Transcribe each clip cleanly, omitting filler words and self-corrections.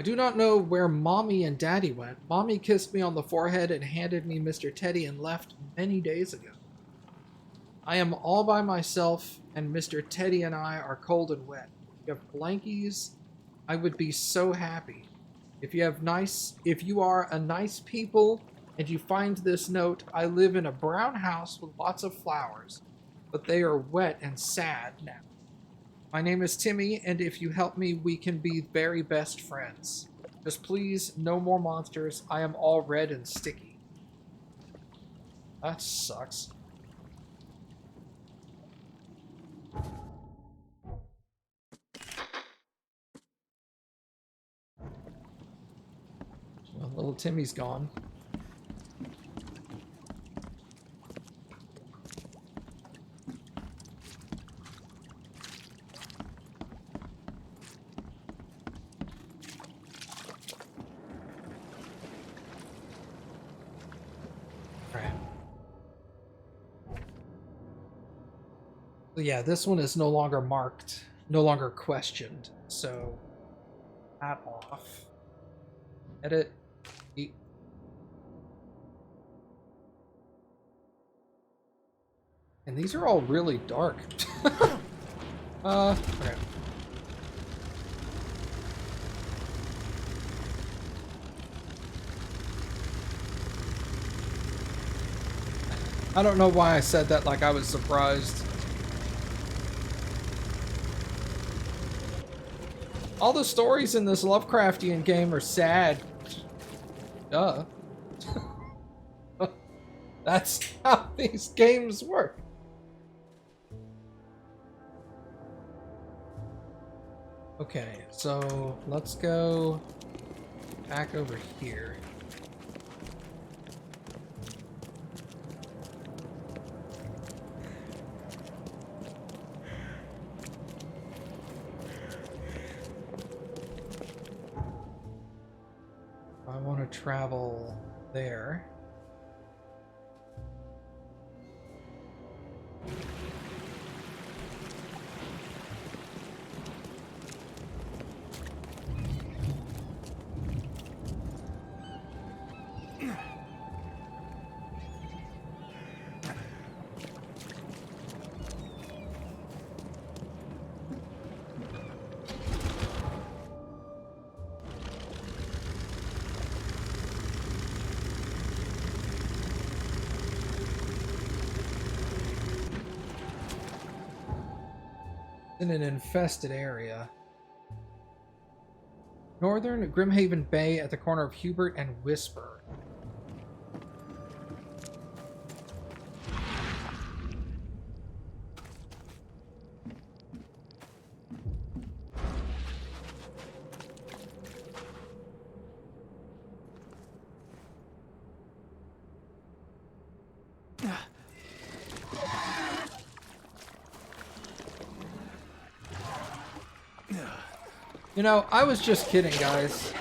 do not know where Mommy and Daddy went. Mommy kissed me on the forehead and handed me Mr. Teddy and left many days ago. I am all by myself, and Mr. Teddy and I are cold and wet. If you have blankies, I would be so happy. If you are a nice people and you find this note, I live in a brown house with lots of flowers, but they are wet and sad now. My name is Timmy, and if you help me, we can be very best friends. Just please, no more monsters. I am all red and sticky. That sucks. Well, little Timmy's gone. Yeah, this one is no longer marked, no longer questioned. So, that off. Edit. Eat. And these are all really dark. Okay. I don't know why I said that like I was surprised. All the stories in this Lovecraftian game are sad. Duh. That's how these games work. Okay, so let's go back over here. I want to travel there. In an infested area. Northern Grimhaven Bay at the corner of Hubert and Whisper. You know, I was just kidding, guys.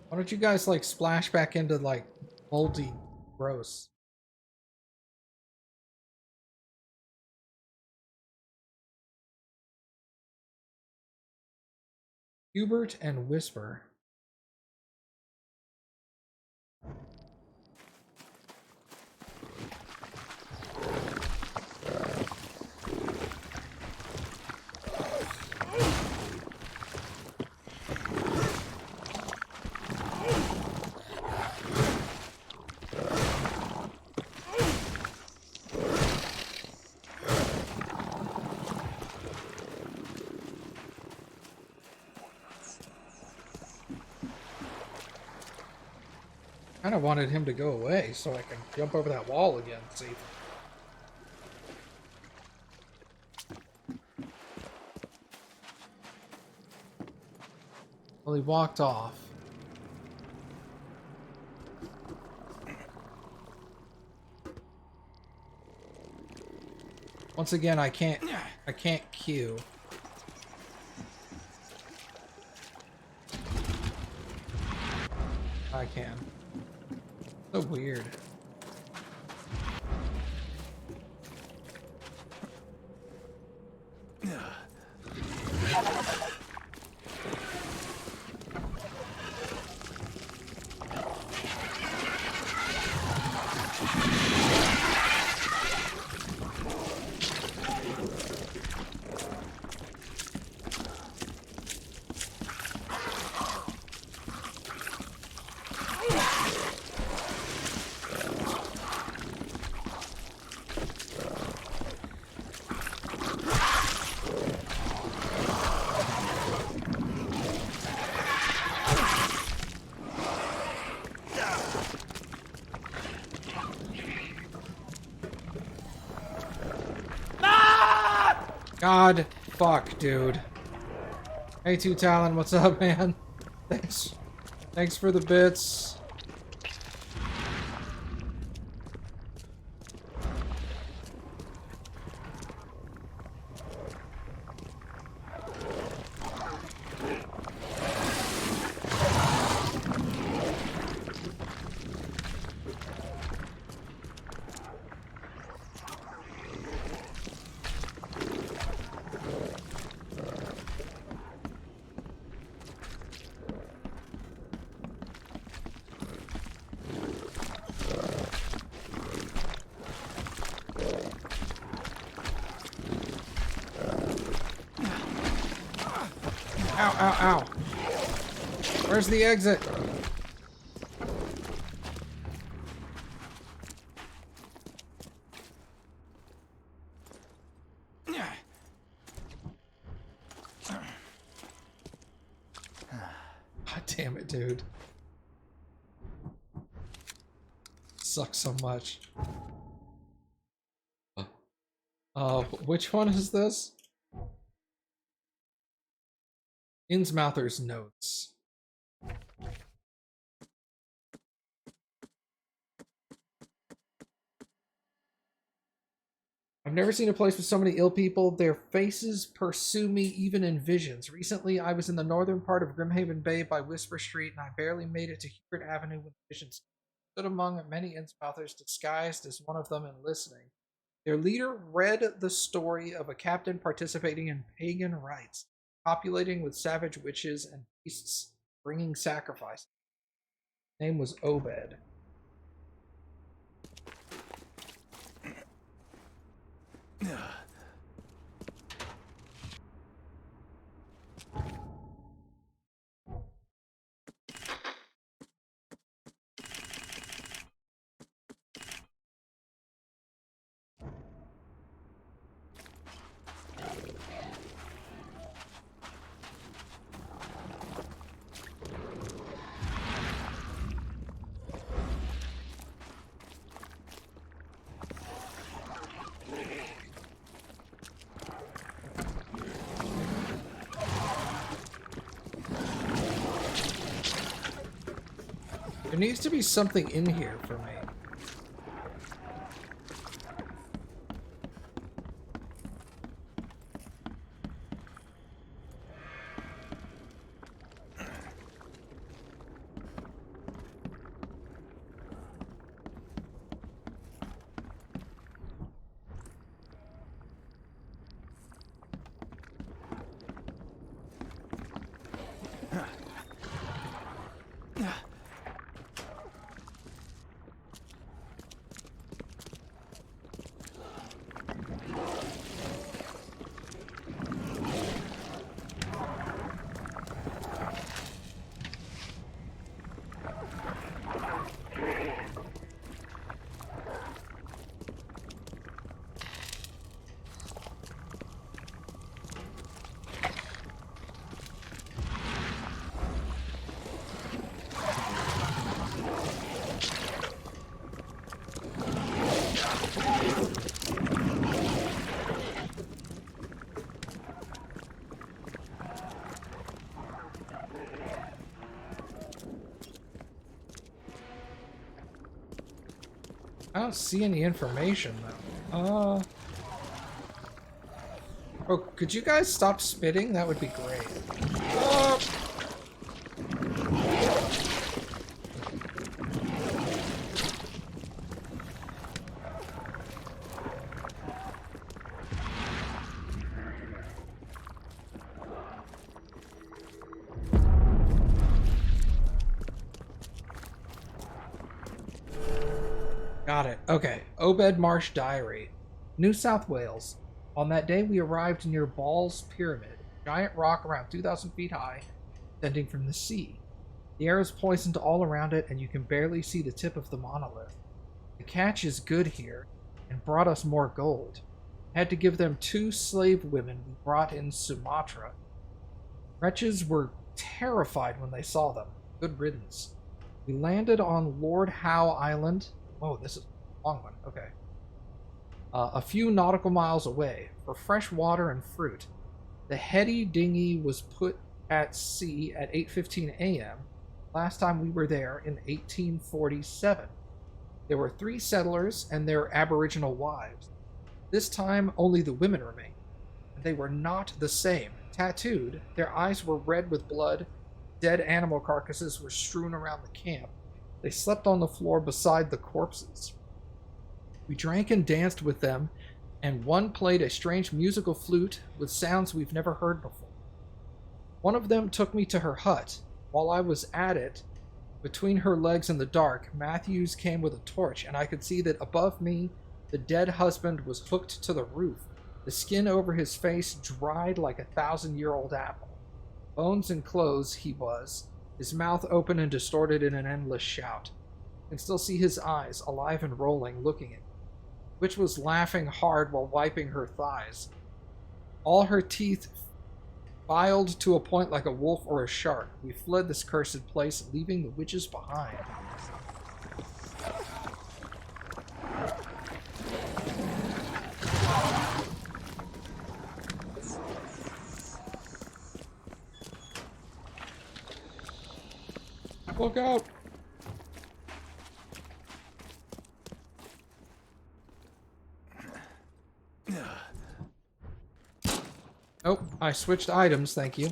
Why don't you guys, like, splash back into, like, moldy gross? Hubert and Whisper. I kind of wanted him to go away so I can jump over that wall again and see. Well, he walked off. Once again, I can't queue. can. So weird. God, fuck, dude. Hey, Two Talon, what's up, man? Thanks for the bits. Ow, ow, ow. Where's the exit? God damn it, dude. Sucks so much. Which one is this? Innsmouther's notes. I've never seen a place with so many ill people. Their faces pursue me even in visions. Recently, I was in the northern part of Grimhaven Bay by Whisper Street, and I barely made it to Hubert Avenue when visions stood among many Innsmouthers disguised as one of them and listening. Their leader read the story of a captain participating in pagan rites, populating with savage witches and beasts, bringing sacrifice. His name was Obed. There needs to be something in here for me. I don't see any information, though. Oh, could you guys stop spitting? That would be great. Got it. Okay. Obed Marsh Diary. New South Wales. On that day, we arrived near Ball's Pyramid, a giant rock around 2,000 feet high, descending from the sea. The air is poisoned all around it, and you can barely see the tip of the monolith. The catch is good here, and brought us more gold. Had to give them 2 slave women we brought in Sumatra. Wretches were terrified when they saw them. Good riddance. We landed on Lord Howe Island. Oh, this is a long one. Okay. A few nautical miles away for fresh water and fruit. The Hetty dinghy was put at sea at 8:15 a.m. Last time we were there in 1847. There were 3 settlers and their aboriginal wives. This time, only the women remained. They were not the same. Tattooed, their eyes were red with blood. Dead animal carcasses were strewn around the camp. They slept on the floor beside the corpses. We drank and danced with them, and one played a strange musical flute with sounds we've never heard before. One of them took me to her hut. While I was at it, between her legs in the dark, Matthews came with a torch, and I could see that above me, the dead husband was hooked to the roof. The skin over his face dried like a 1,000-year-old apple. Bones and clothes he was, his mouth open and distorted in an endless shout. I can still see his eyes, alive and rolling, looking at me. Witch was laughing hard while wiping her thighs. All her teeth filed to a point like a wolf or a shark. We fled this cursed place, leaving the witches behind. Look out! Oh, I switched items, thank you.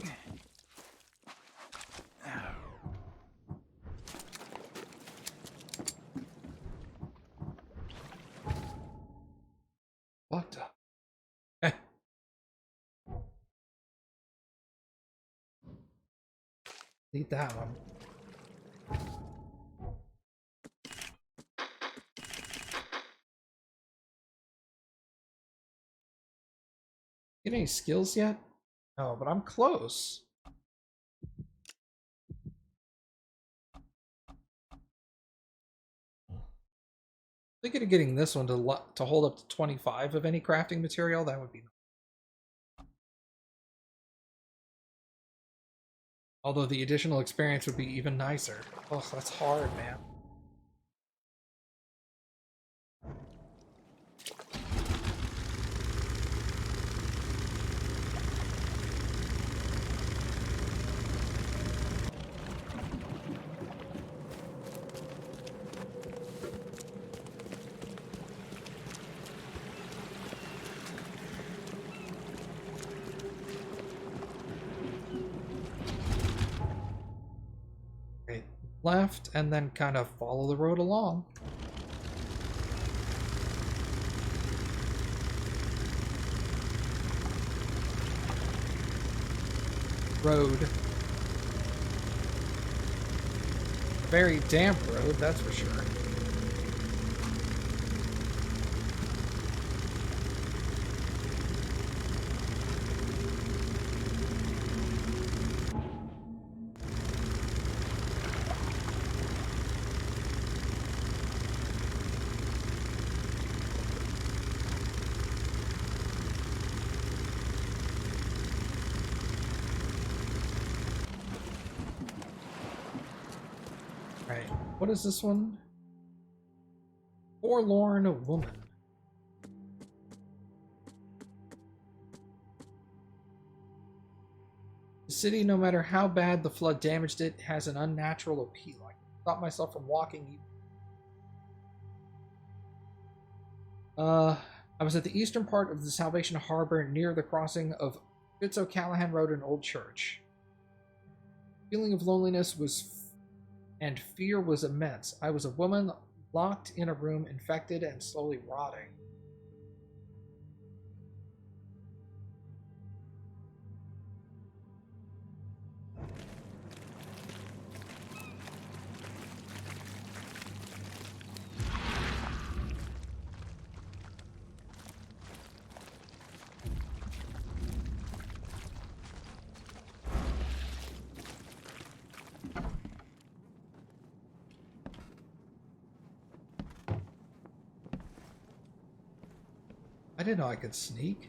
What the? Need that one. Get any skills yet? No, but I'm close. Thinking of getting this one to hold up to 25 of any crafting material. That would be nice. Although the additional experience would be even nicer. Oh, that's hard, man. Left and then kind of follow the road along. Road. Very damp road, that's for sure. What is this one? Forlorn woman. The city, no matter how bad the flood damaged it, has an unnatural appeal. I stopped myself from walking. I was at the eastern part of the Salvation Harbor near the crossing of Fitz O'Callahan Road and Old Church. The feeling of loneliness and fear was immense. I was a woman locked in a room, infected and slowly rotting. I didn't know I could sneak.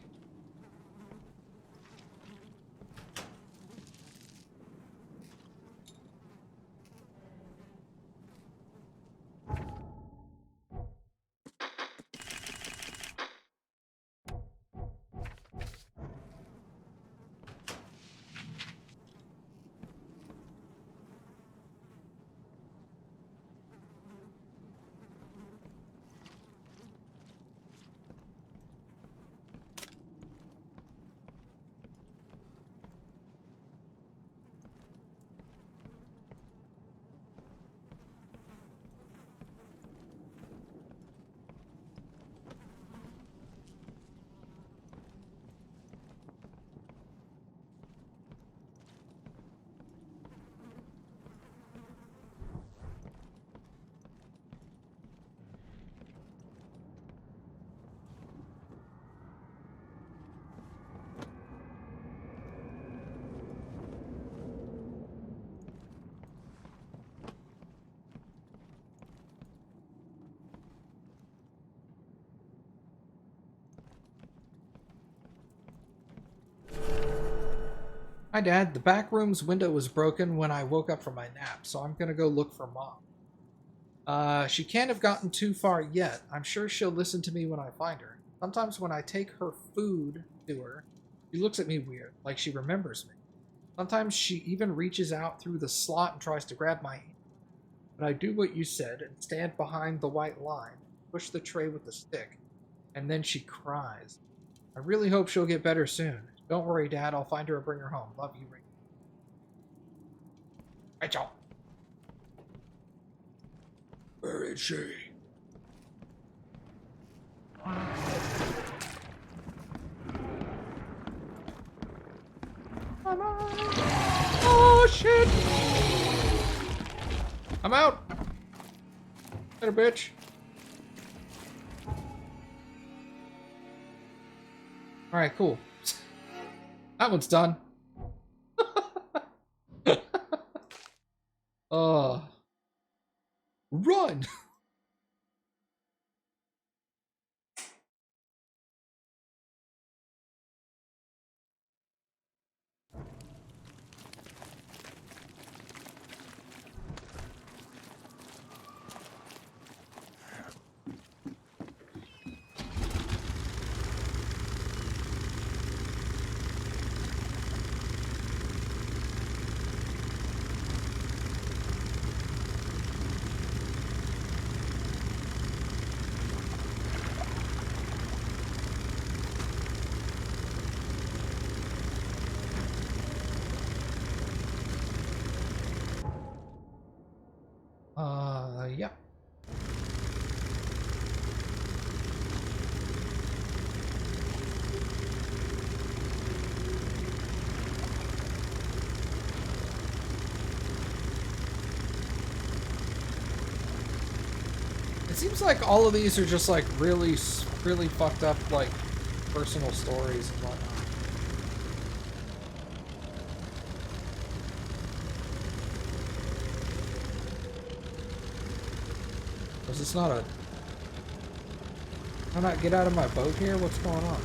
Hi, Dad. The back room's window was broken when I woke up from my nap, so I'm gonna go look for Mom. She can't have gotten too far yet. I'm sure she'll listen to me when I find her. Sometimes when I take her food to her, she looks at me weird, like she remembers me. Sometimes she even reaches out through the slot and tries to grab my hand. But I do what you said and stand behind the white line, push the tray with the stick, and then she cries. I really hope she'll get better soon. Don't worry, Dad. I'll find her and bring her home. Love you, Rachel. Rachel. Where is she? I'm out. Oh, shit. I'm out. Better bitch. Alright, cool. That one's done. Run! Yeah. It seems like all of these are just like really fucked up like personal stories and whatnot. Was this not a... Can I not get out of my boat here? What's going on?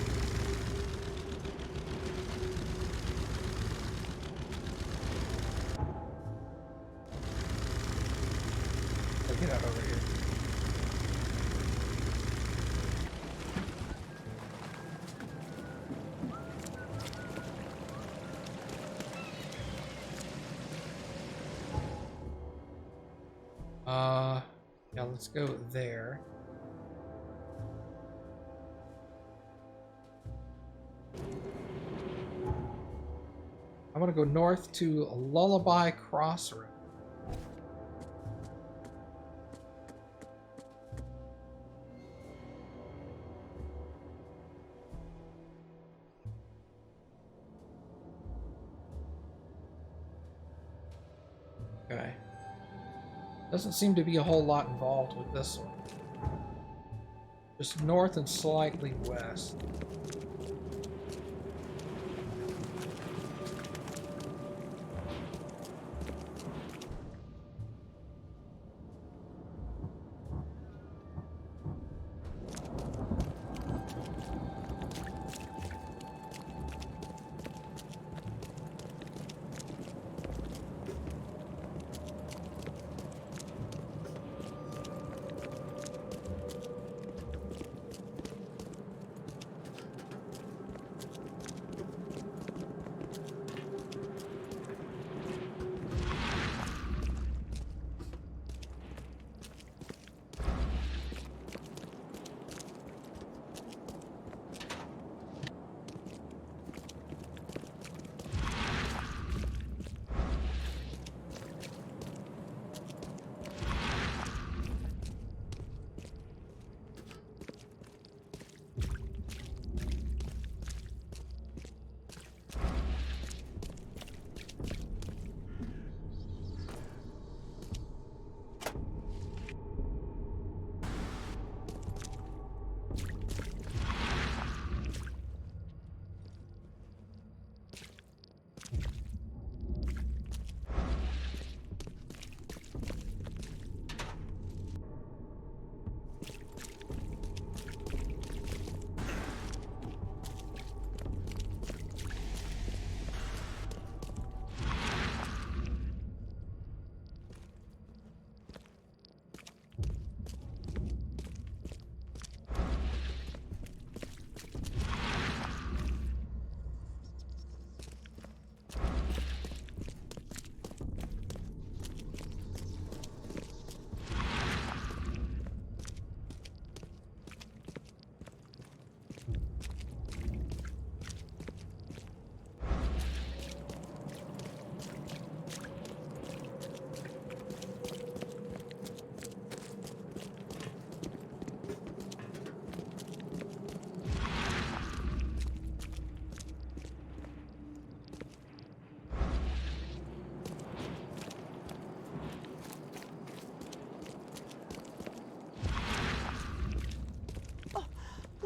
I'll get out over here. Yeah, let's go there. I want to go north to Lullaby Crossroad. Okay. Doesn't seem to be a whole lot involved with this one. Just north and slightly west.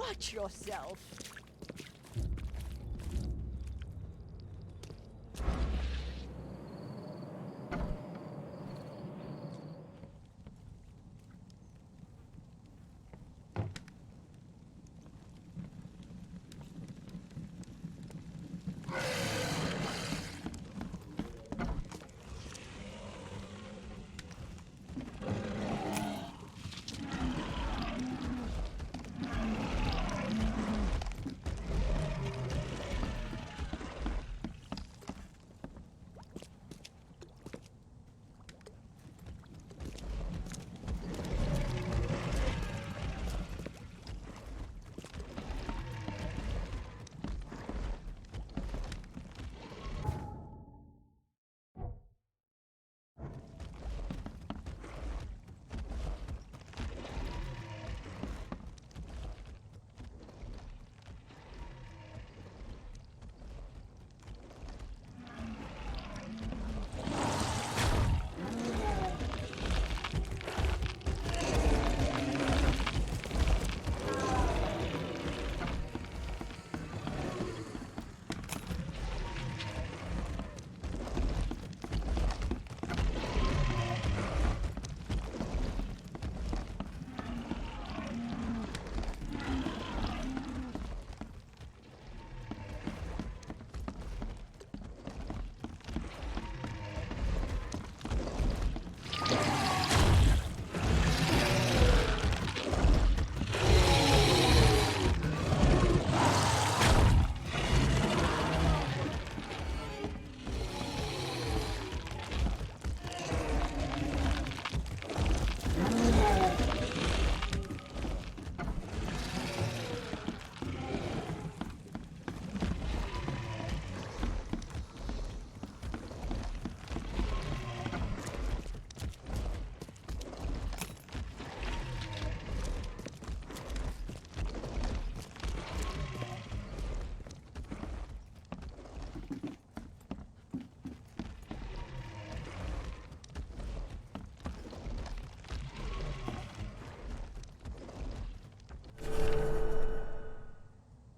Watch yourself.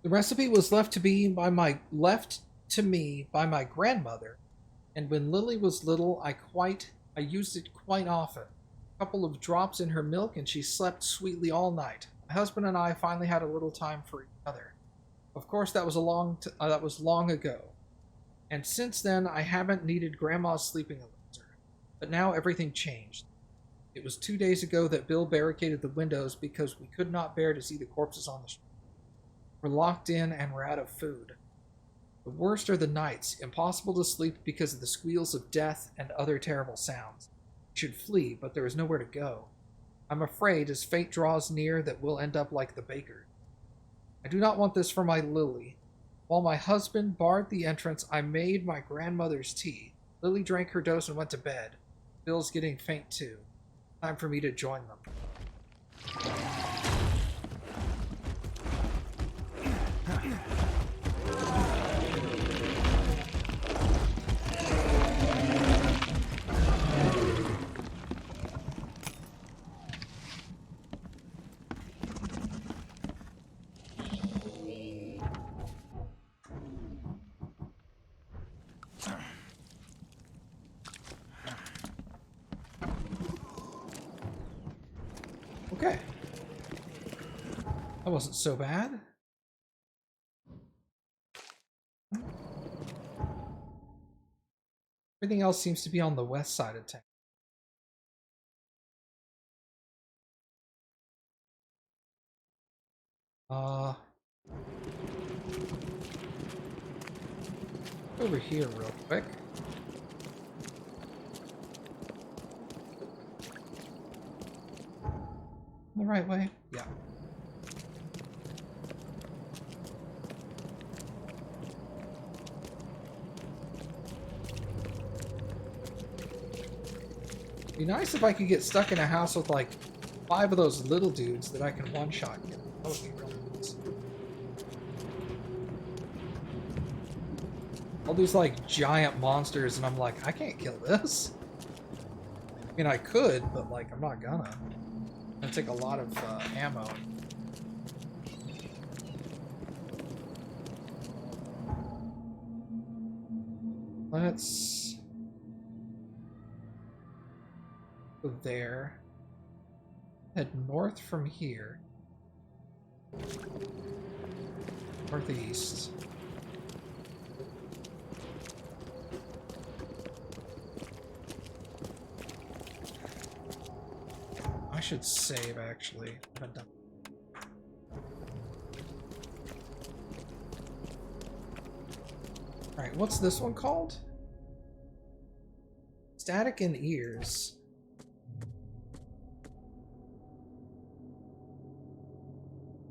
The recipe was left to me by my grandmother, and when Lily was little, I used it quite often. A couple of drops in her milk, and she slept sweetly all night. My husband and I finally had a little time for each other. Of course, that was long ago, and since then I haven't needed Grandma's sleeping elixir. But now everything changed. It was 2 days ago that Bill barricaded the windows because we could not bear to see the corpses on the street. We're locked in and we're out of food. The worst are the nights, impossible to sleep because of the squeals of death and other terrible sounds. We should flee, but there is nowhere to go. I'm afraid, as fate draws near, that we'll end up like the baker. I do not want this for my Lily. While my husband barred the entrance, I made my grandmother's tea. Lily drank her dose and went to bed. Bill's getting faint too. Time for me to join them. Okay. That wasn't so bad. Everything else seems to be on the west side of town. Over here real quick. The right way? Yeah. Be nice if I could get stuck in a house with like 5 of those little dudes that I can one-shot kill. That would be really nice. All these like giant monsters and I'm like, I can't kill this. I mean, I could, but like, I'm not gonna. It's gonna take a lot of ammo. Let's go there. Head north from here. Northeast. I should save, actually. I haven't done. Alright, what's this one called? Static in ears.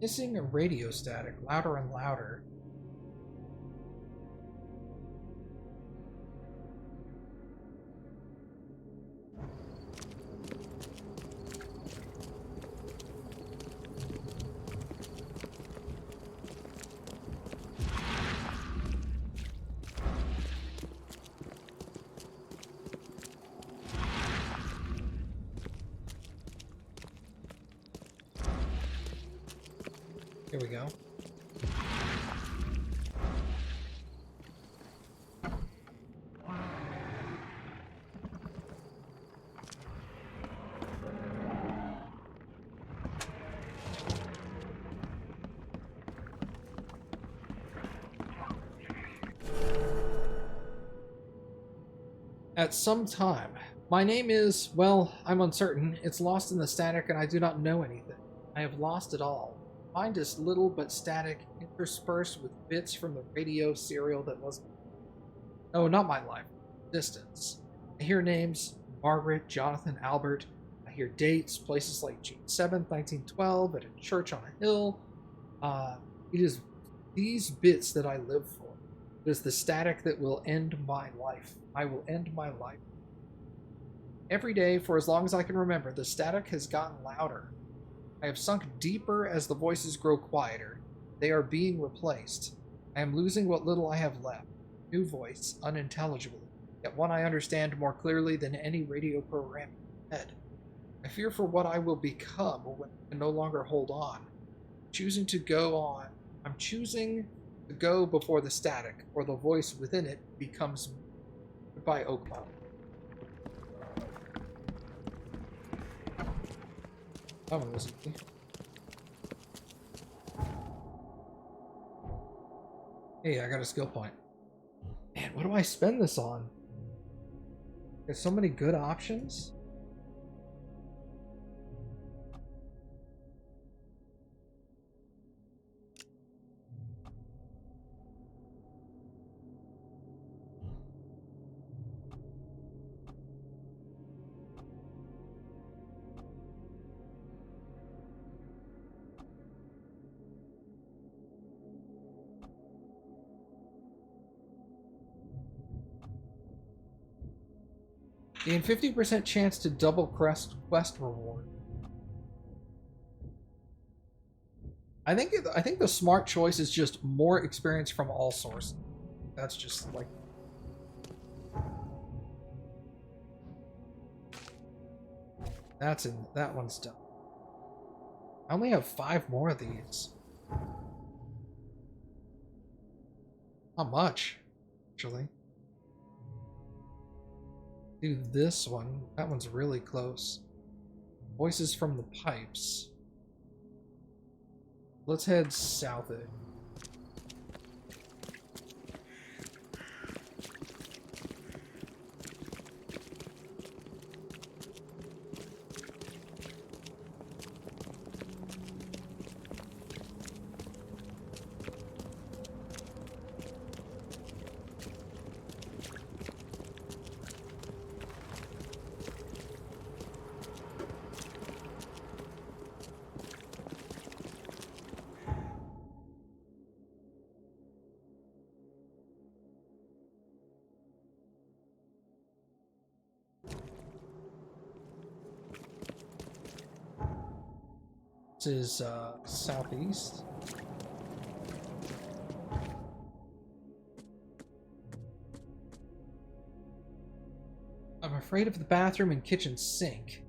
Missing a radio static, louder and louder. Here we go. At some time. My name is, well, I'm uncertain. It's lost in the static and I do not know anything. I have lost it all. Mind is little but static, interspersed with bits from the radio serial that wasn't. Oh, not my life. Distance. I hear names: Margaret, Jonathan, Albert. I hear dates, places like June 7th, 1912, at a church on a hill. It is these bits that I live for. It is the static that will end my life. I will end my life. Every day, for as long as I can remember, the static has gotten louder. I have sunk deeper as the voices grow quieter. They are being replaced. I am losing what little I have left. New voice, unintelligible, yet one I understand more clearly than any radio program in my head. I fear for what I will become when I can no longer hold on. Choosing to go on. I'm choosing to go before the static, or the voice within it becomes me. Goodbye, Oak Mountain. That one was easy. Hey, I got a skill point. Man, what do I spend this on? There's so many good options. Gain 50% chance to double quest reward. I think the smart choice is just more experience from all sources. That's just like that one's done. I only have 5 more of these. Not much, actually. Do this one. That one's really close. Voices from the pipes. Let's head south of it. This is southeast. I'm afraid of the bathroom and kitchen sink.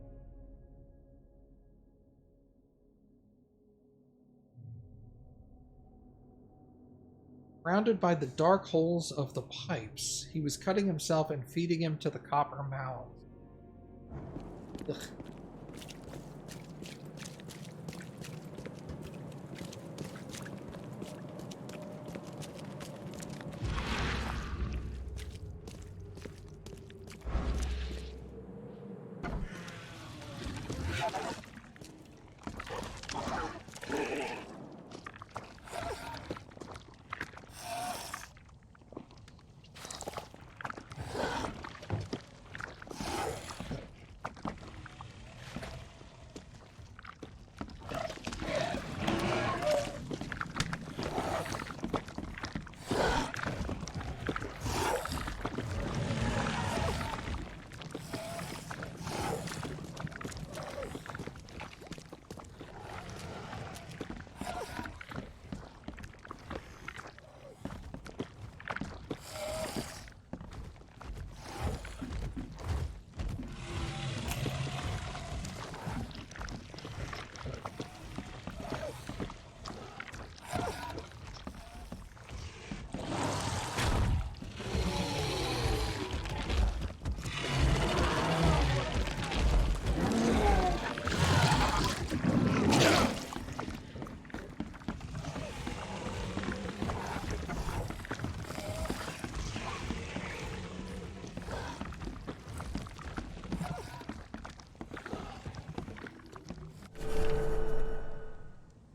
Surrounded by the dark holes of the pipes, he was cutting himself and feeding him to the copper mouths. Ugh.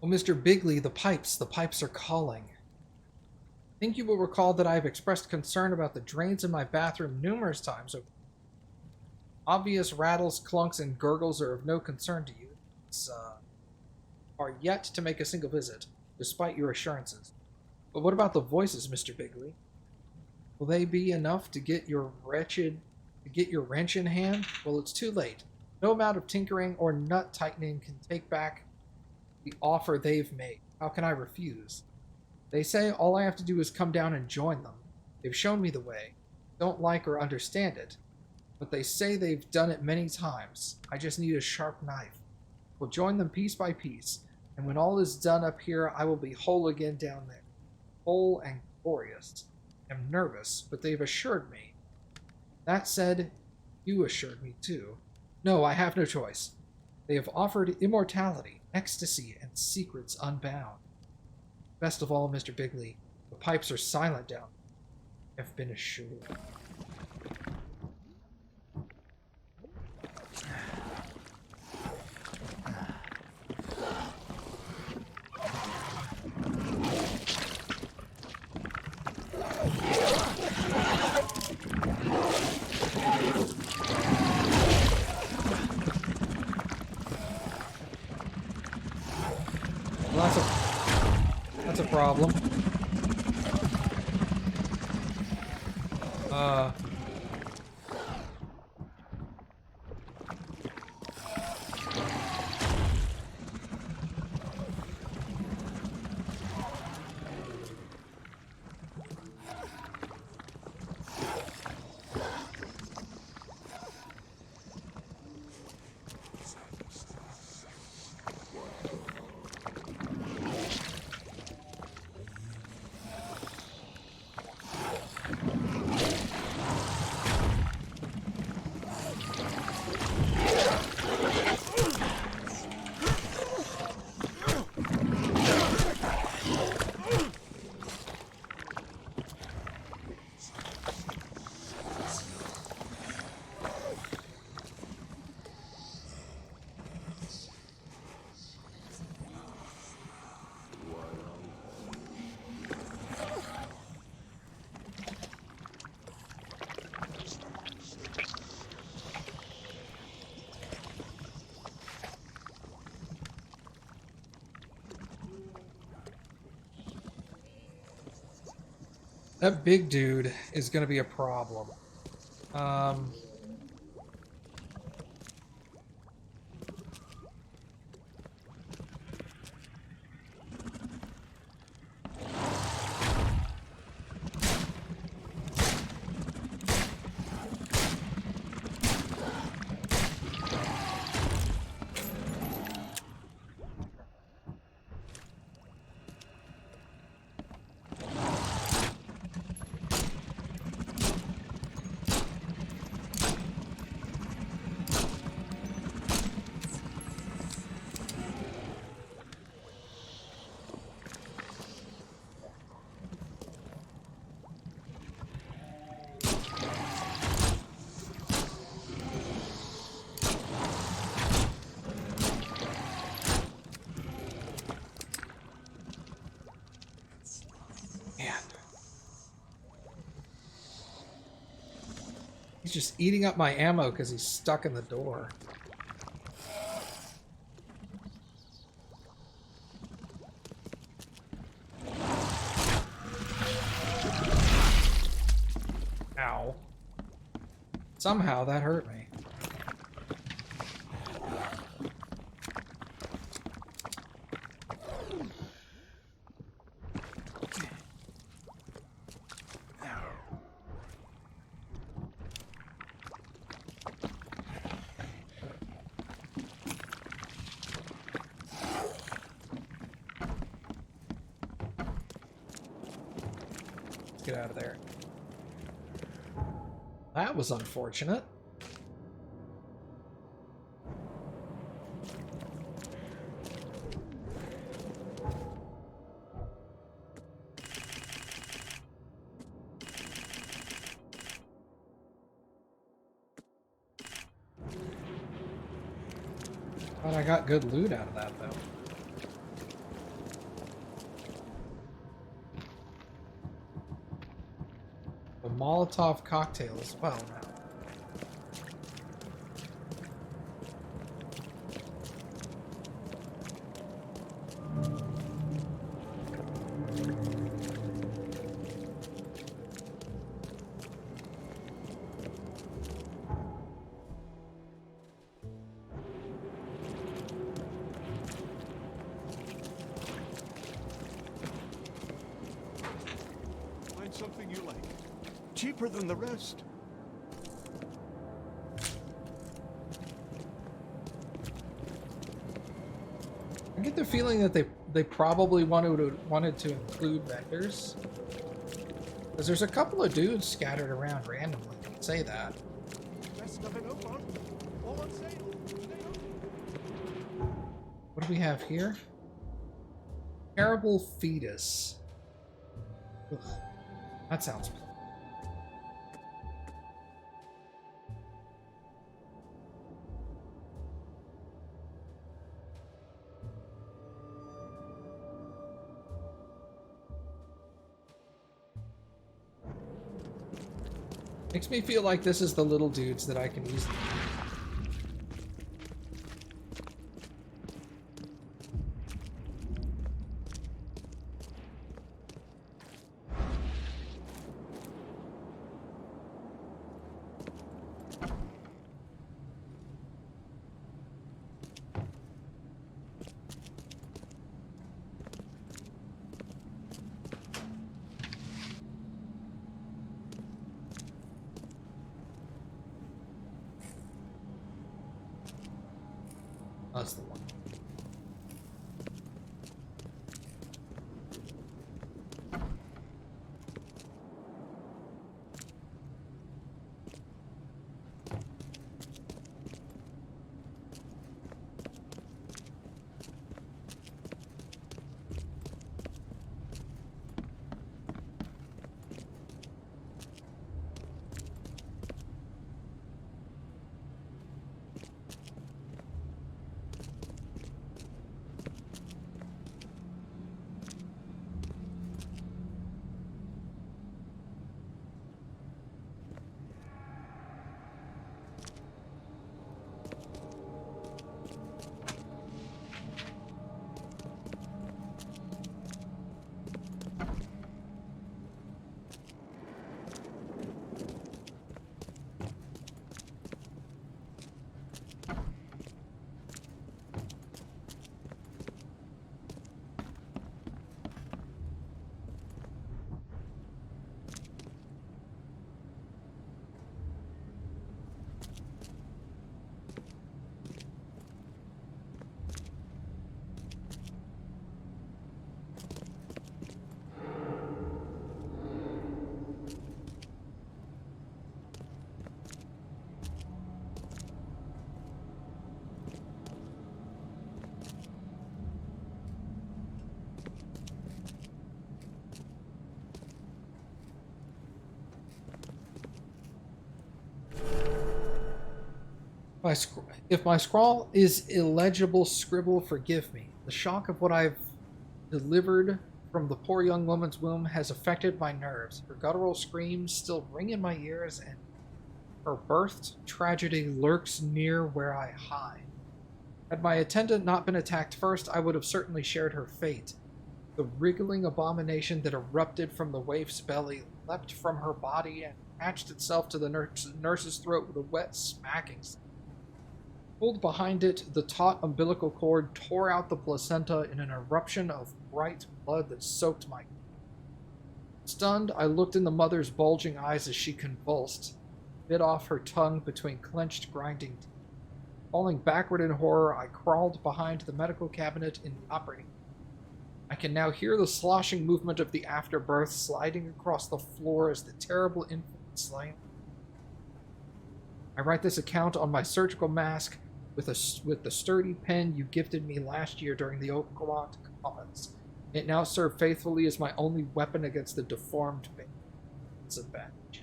Oh, Mr. Bigley, the pipes are calling. I think you will recall that I have expressed concern about the drains in my bathroom numerous times. Obvious rattles, clunks, and gurgles are of no concern to you. Are yet to make a single visit, despite your assurances. But what about the voices, Mr. Bigley? Will they be enough to get your wrench in hand? Well, it's too late. No amount of tinkering or nut tightening can take back the offer they've made. How can I refuse? They say all I have to do is come down and join them. They've shown me the way. Don't like or understand it, but they say they've done it many times. I just need a sharp knife. We'll join them piece by piece, and when all is done up here, I will be whole again down there. Whole and glorious. I'm nervous, but they've assured me. That said, you assured me too. No, I have no choice. They have offered immortality, ecstasy, and secrets unbound. Best of all, Mr. Bigley, the pipes are silent down. I've been assured. Well, that's a problem. That big dude is going to be a problem. Dude's just eating up my ammo because he's stuck in the door. Ow. Somehow that hurt me. Get out of there. That was unfortunate. But I got good loot out of that, though. A Molotov cocktail as well now. Find something you like. Cheaper than the rest. I get the feeling that they probably wanted to include vendors. Because there's a couple of dudes scattered around randomly. I'd say that. Best of it, all on sale. What do we have here? Terrible fetus. Ugh, that sounds. Makes me feel like this is the little dudes that I can easily. That's the one. If my scrawl is illegible scribble, forgive me. The shock of what I've delivered from the poor young woman's womb has affected my nerves. Her guttural screams still ring in my ears, and Her birthed tragedy lurks near where I hide. Had my attendant not been attacked first, I would have certainly shared her fate. The wriggling abomination that erupted from the waif's belly leapt from her body and attached itself to the nurse's throat with a wet smacking sound. Pulled behind it, the taut umbilical cord tore out the placenta in an eruption of bright blood that soaked my. Stunned, I looked in the mother's bulging eyes as she convulsed, bit off her tongue between clenched, grinding teeth. Falling backward in horror, I crawled behind the medical cabinet in the operating room. I can now hear the sloshing movement of the afterbirth sliding across the floor as the terrible infant is slain. I write this account on my surgical mask with the sturdy pen you gifted me last year during the Oakland Commons. It now serves faithfully as my only weapon against the deformed baby. It's a badge.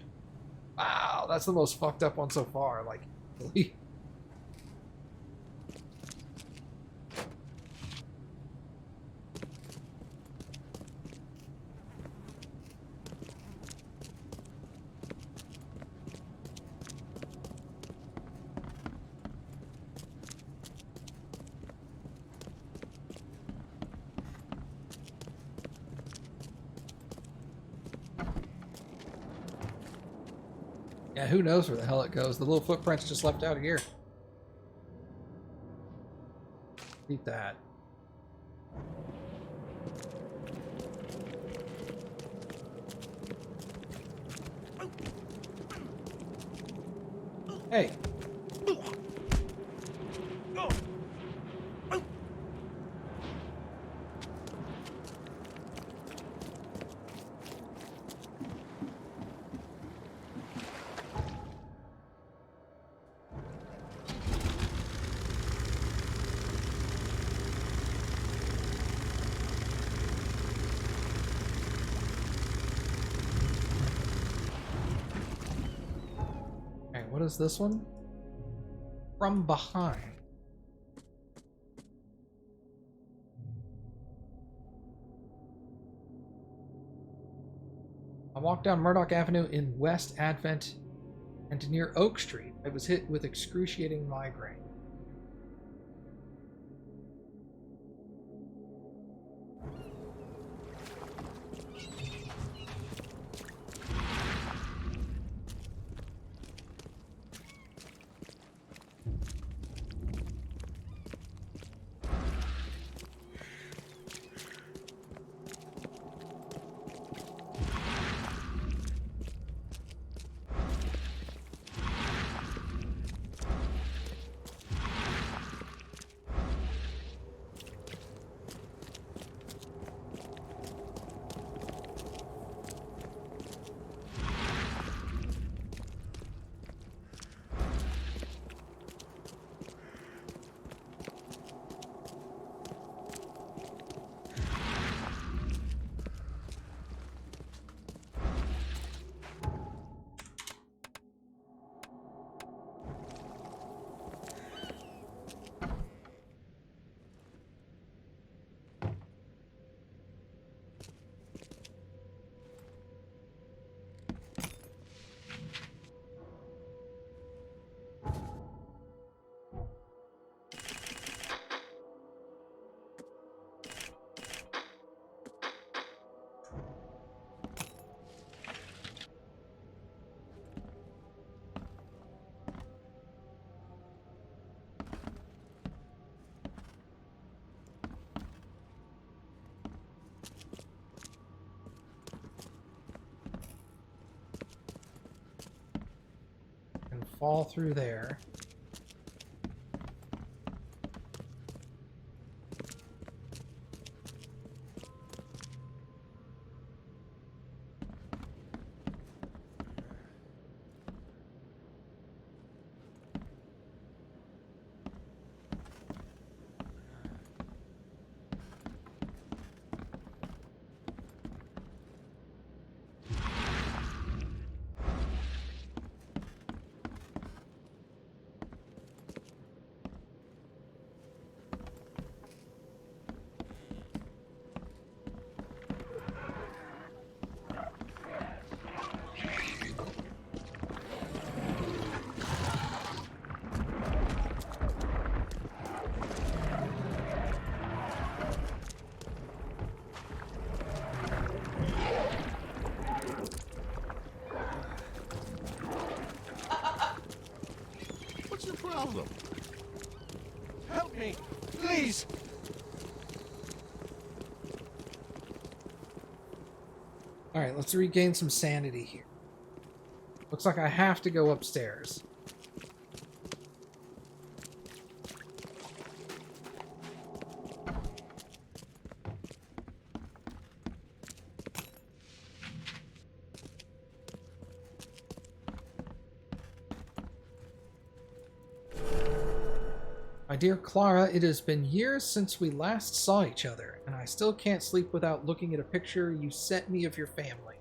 Wow, that's the most fucked up one so far. Like, really? Yeah, who knows where the hell it goes? The little footprints just left out here. Eat that. Hey. What is this one? From behind. I walked down Murdoch Avenue in West Advent, and near Oak Street, I was hit with excruciating migraine. Fall through there. Alright, let's regain some sanity here. Looks like I have to go upstairs. My dear Clara, it has been years since we last saw each other, and I still can't sleep without looking at a picture you sent me of your family.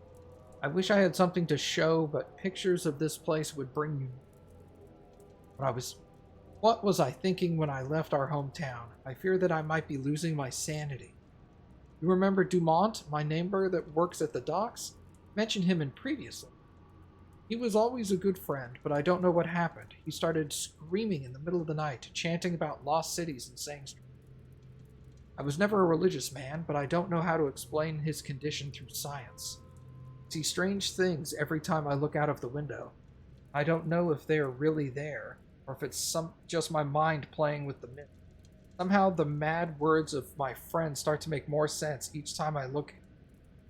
I wish I had something to show, but pictures of this place would bring you. What was I thinking when I left our hometown? I fear that I might be losing my sanity. You remember Dumont, my neighbor that works at the docks? Mentioned him in previously. He was always a good friend, but I don't know what happened. He started screaming in the middle of the night, chanting about lost cities and saying. I was never a religious man, but I don't know how to explain his condition through science. I see strange things every time I look out of the window. I don't know if they are really there, or if it's just my mind playing with the myth. Somehow the mad words of my friend start to make more sense each time I look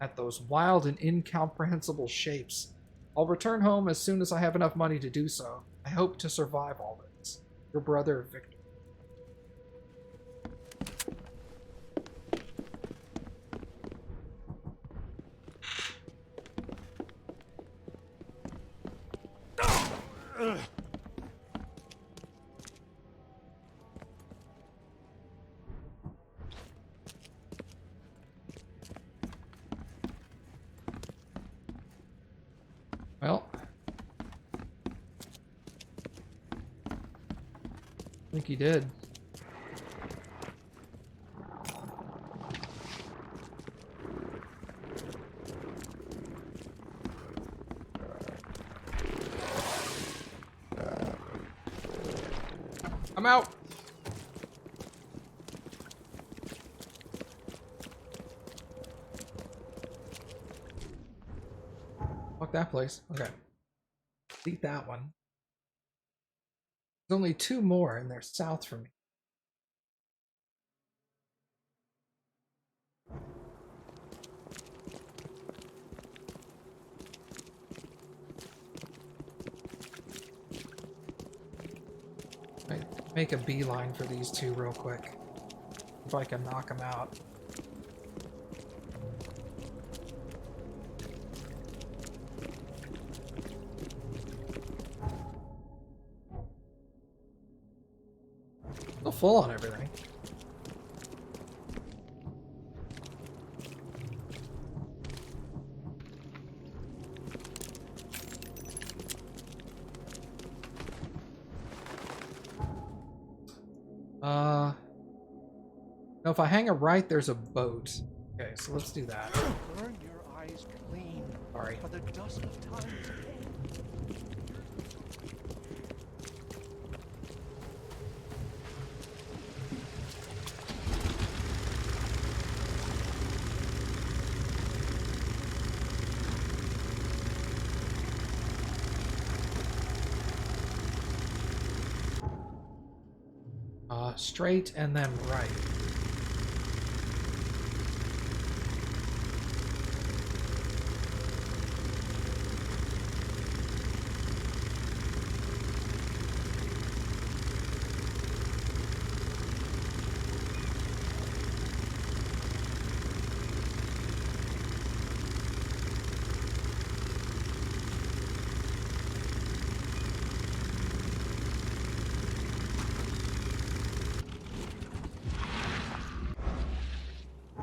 at those wild and incomprehensible shapes. I'll return home as soon as I have enough money to do so. I hope to survive all this. Your brother, Victor. Well, I think he did. I'm out. Fuck that place. Okay. Beat that one. There's only 2 more, and they're south from me. I make a beeline for these 2 real quick. If I can knock them out. Still full on everything. No, if I hang a right, there's a boat. Okay, so let's do that. Burn your eyes clean. Sorry. For the dust of time is ahead. Straight and then right.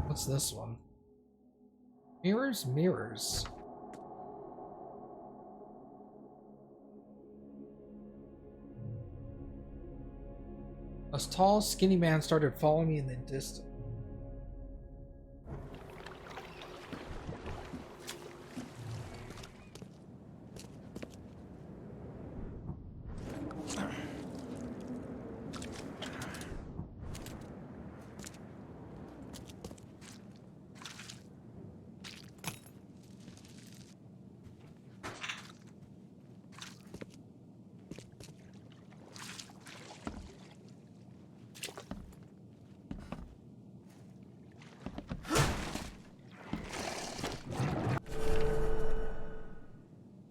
What's this one? Mirrors, mirrors. A tall, skinny man started following me in the distance.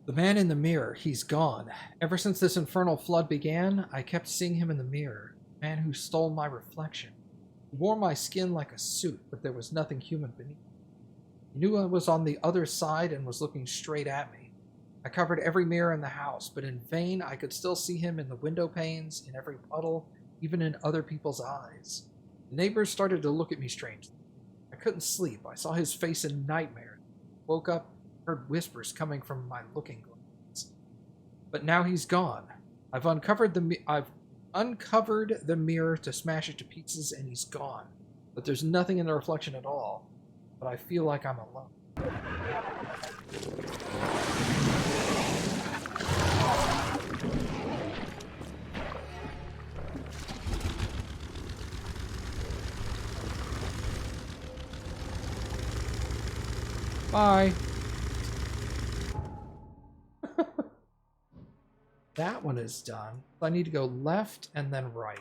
The man in the mirror, he's gone. Ever since this infernal flood began, I kept seeing him in the mirror. The man who stole my reflection. He wore my skin like a suit, but there was nothing human beneath. He knew I was on the other side and was looking straight at me. I covered every mirror in the house, but in vain. I could still see him in the window panes, in every puddle, even in other people's eyes. The neighbors started to look at me strangely. I couldn't sleep. I saw his face in nightmares. Woke up, heard whispers coming from my looking glass. But now he's gone. I've uncovered the mirror to smash it to pieces, and he's gone. But there's nothing in the reflection at all. But I feel like I'm alone. Bye. That one is done. I need to go left and then right.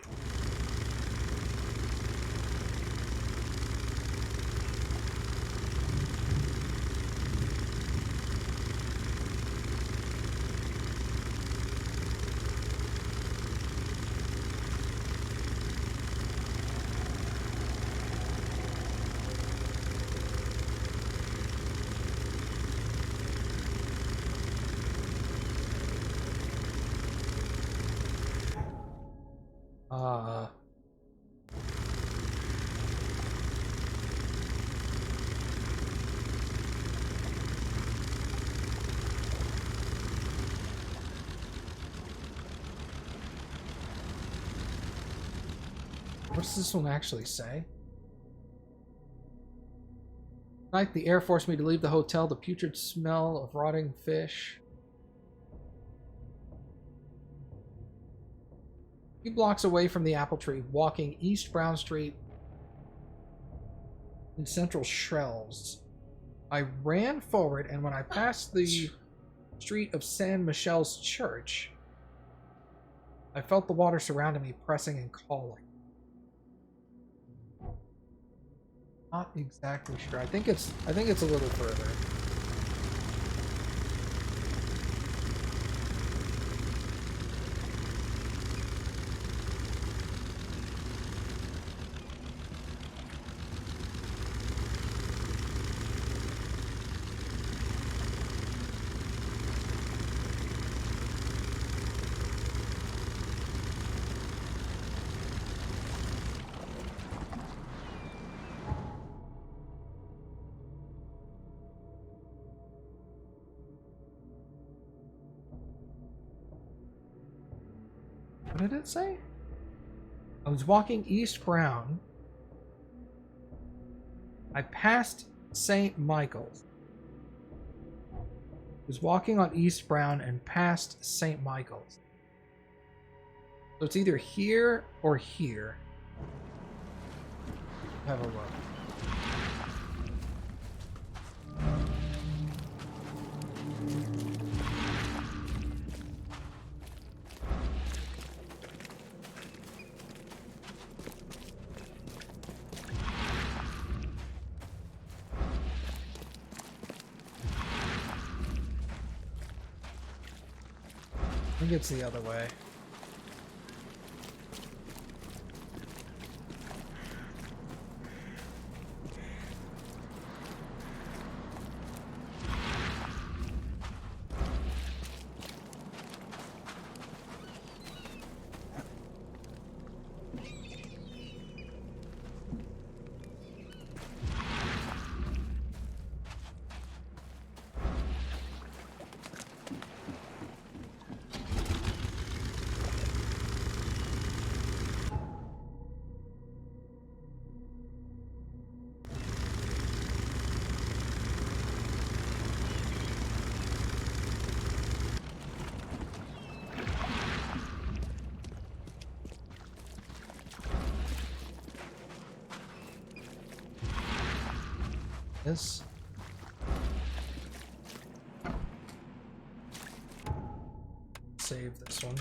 What does this one actually say? Tonight, the air forced me to leave the hotel. The putrid smell of rotting fish. A few blocks away from the apple tree, walking East Brown Street in Central Shells. I ran forward, and when I passed the street of San Michel's church, I felt the water surrounding me, pressing and calling. Not exactly sure. I think it's a little further. What did it say? I was walking East Brown. I passed St. Michael's. I was walking on East Brown and passed St. Michael's. So it's either here or here. Have a look. I think it's the other way. This. Save this one.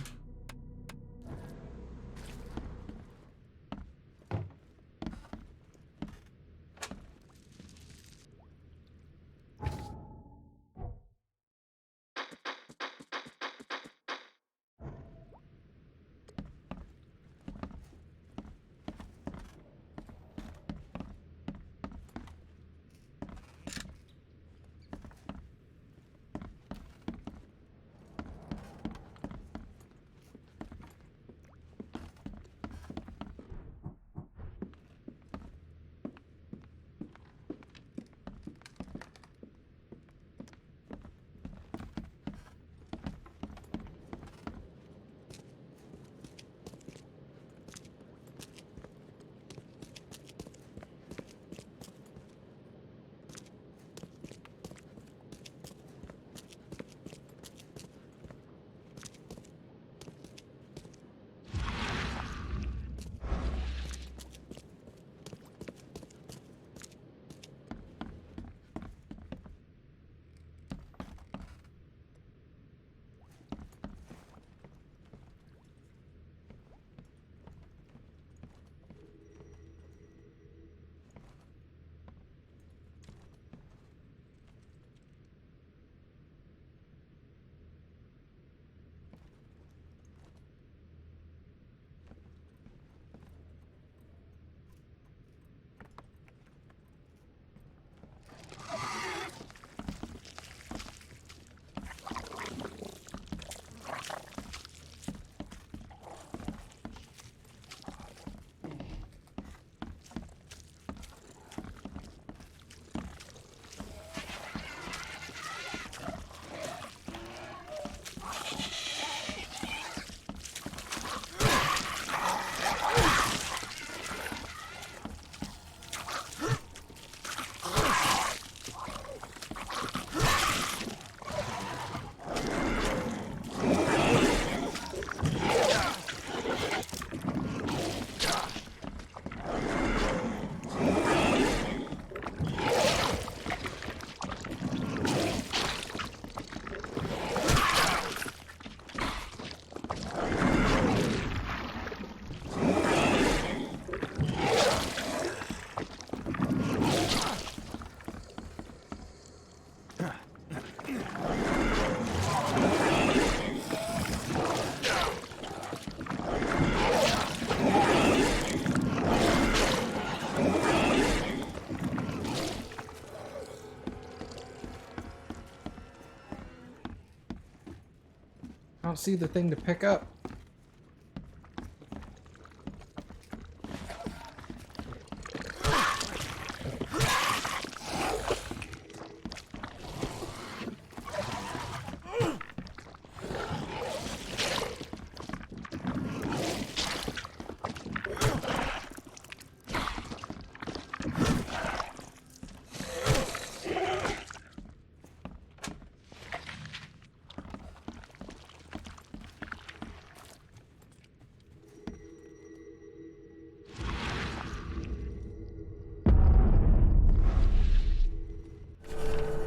don't see the thing to pick up.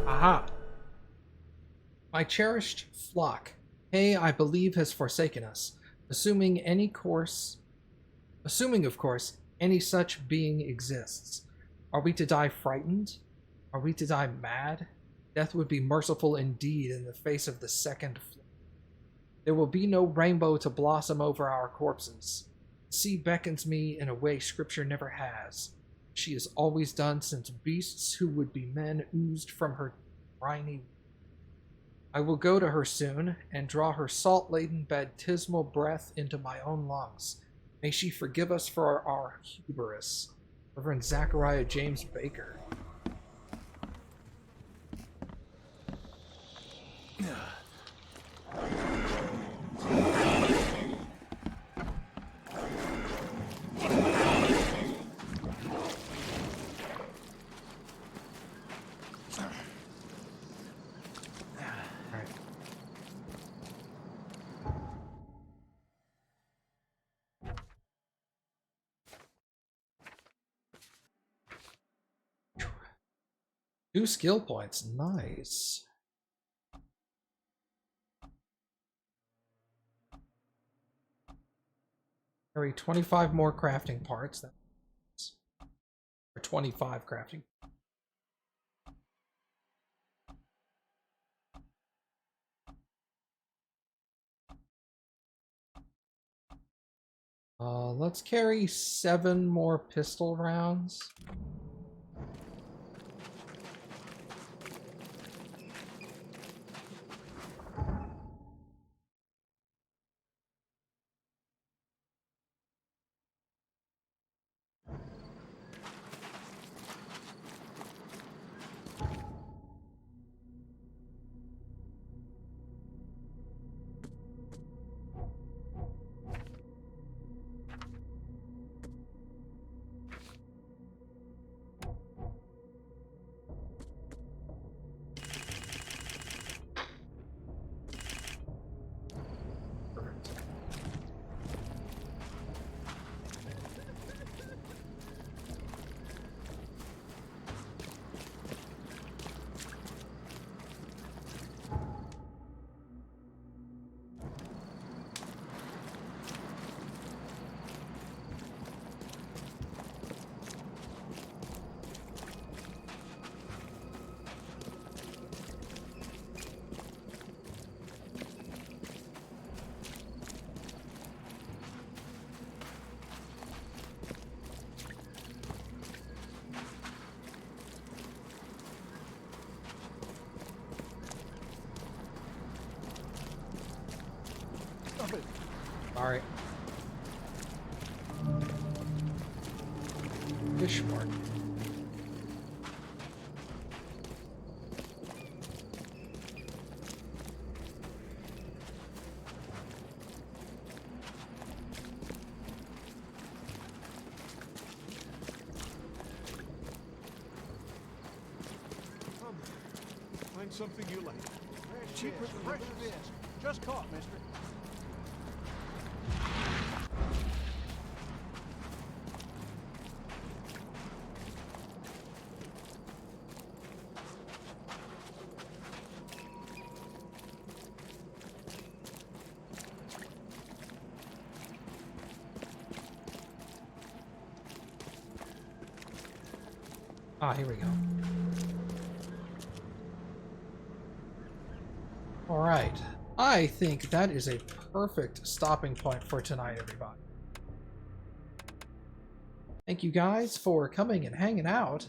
Aha! My cherished flock, Hay, I believe, has forsaken us, assuming, of course, any such being exists. Are we to die frightened? Are we to die mad? Death would be merciful indeed in the face of the second flood. There will be no rainbow to blossom over our corpses. The sea beckons me in a way Scripture never has. She has always done since beasts who would be men oozed from her briny. I will go to her soon and draw her salt-laden baptismal breath into my own lungs. May she forgive us for our hubris. Reverend Zachariah James Baker. Two skill points. Nice. Carry 25 more crafting parts. That's or 25 crafting. Let's carry 7 more pistol rounds. Alright. Fish market. Find something you like. Cheaper than this. Just caught, mister. Ah, here we go. Alright. I think that is a perfect stopping point for tonight, everybody. Thank you guys for coming and hanging out.